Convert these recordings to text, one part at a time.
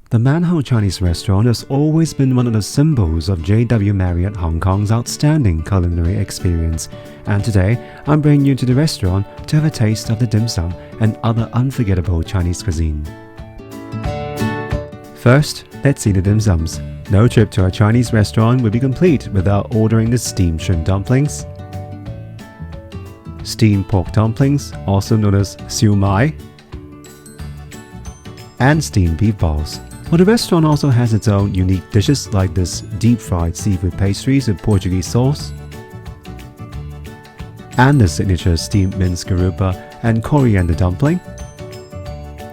The Manho Chinese restaurant has always been one of the symbols of JW Marriott Hong Kong's outstanding culinary experience, and today I'm bringing you to the restaurant to have a taste of the dim sum and other unforgettable Chinese cuisine. First, let's see the dim sums. No trip to a Chinese restaurant would be complete without ordering the steamed shrimp dumplings, steamed pork dumplings, also known as siew mai, and steamed beef balls. Well, the restaurant also has its own unique dishes like this deep-fried seafood pastries with Portuguese sauce, and the signature steamed minced garoupa and coriander dumpling.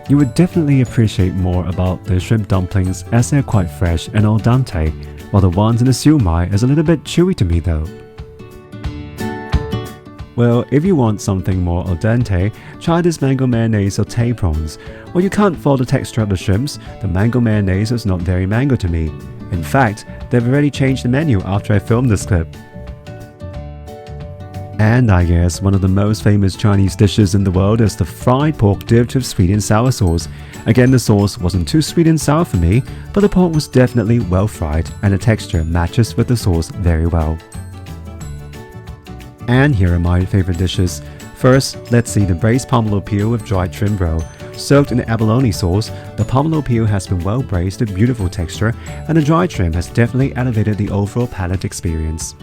You would definitely appreciate more about the shrimp dumplings as they're quite fresh and al dente, while the ones in the siew mai is a little bit chewy to me though. Well, if you want something more al dente, try this mango mayonnaise sauté prawns. While you can't fault the texture of the shrimps, the mango mayonnaise was not very mango to me. In fact, they've already changed the menu after I filmed this clip. And I guess one of the most famous Chinese dishes in the world is the fried pork dipped with sweet and sour sauce. Again, the sauce wasn't too sweet and sour for me, but the pork was definitely well fried and the texture matches with the sauce very well. And here are my favorite dishes. First, let's see the braised pomelo peel with dried shrimp roe. Soaked in abalone sauce, the pomelo peel has been well braised with beautiful texture, and the dried shrimp has definitely elevated the overall palate experience.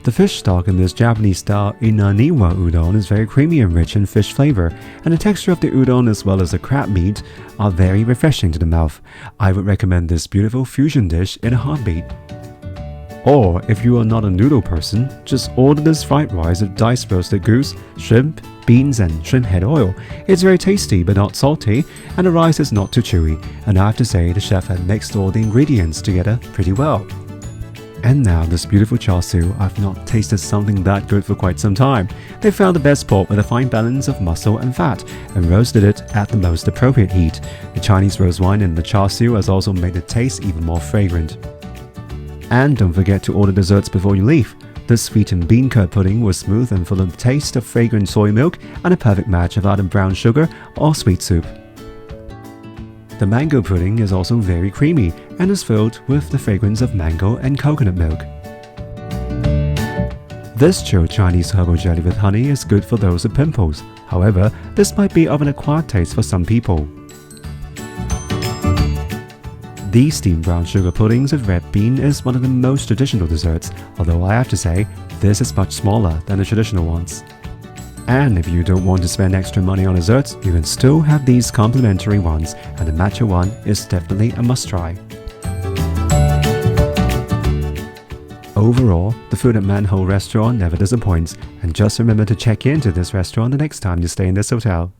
The fish stock in this Japanese-style Inaniwa Udon is very creamy and rich in fish flavor, and the texture of the udon as well as the crab meat are very refreshing to the mouth. I would recommend this beautiful fusion dish in a heartbeat. Or, if you are not a noodle person, just order this fried rice with diced roasted goose, shrimp, beans and shrimp head oil. It's very tasty but not salty, and the rice is not too chewy, and I have to say the chef had mixed all the ingredients together pretty well. And now this beautiful char soup. I've not tasted something that good for quite some time. They found the best pork with a fine balance of muscle and fat, and roasted it at the most appropriate heat. The Chinese rose wine in the char soup has also made the taste even more fragrant. And don't forget to order desserts before you leave. The sweetened bean curd pudding was smooth and full of the taste of fragrant soy milk and a perfect match of either brown sugar or sweet soup. The mango pudding is also very creamy and is filled with the fragrance of mango and coconut milk. This chilled Chinese herbal jelly with honey is good for those with pimples. However, this might be of an acquired taste for some people. The steamed brown sugar puddings with red bean is one of the most traditional desserts, although I have to say, this is much smaller than the traditional ones. And if you don't want to spend extra money on desserts, you can still have these complimentary ones, and the matcha one is definitely a must-try. Overall, the food at Manho restaurant never disappoints, and just remember to check into this restaurant the next time you stay in this hotel.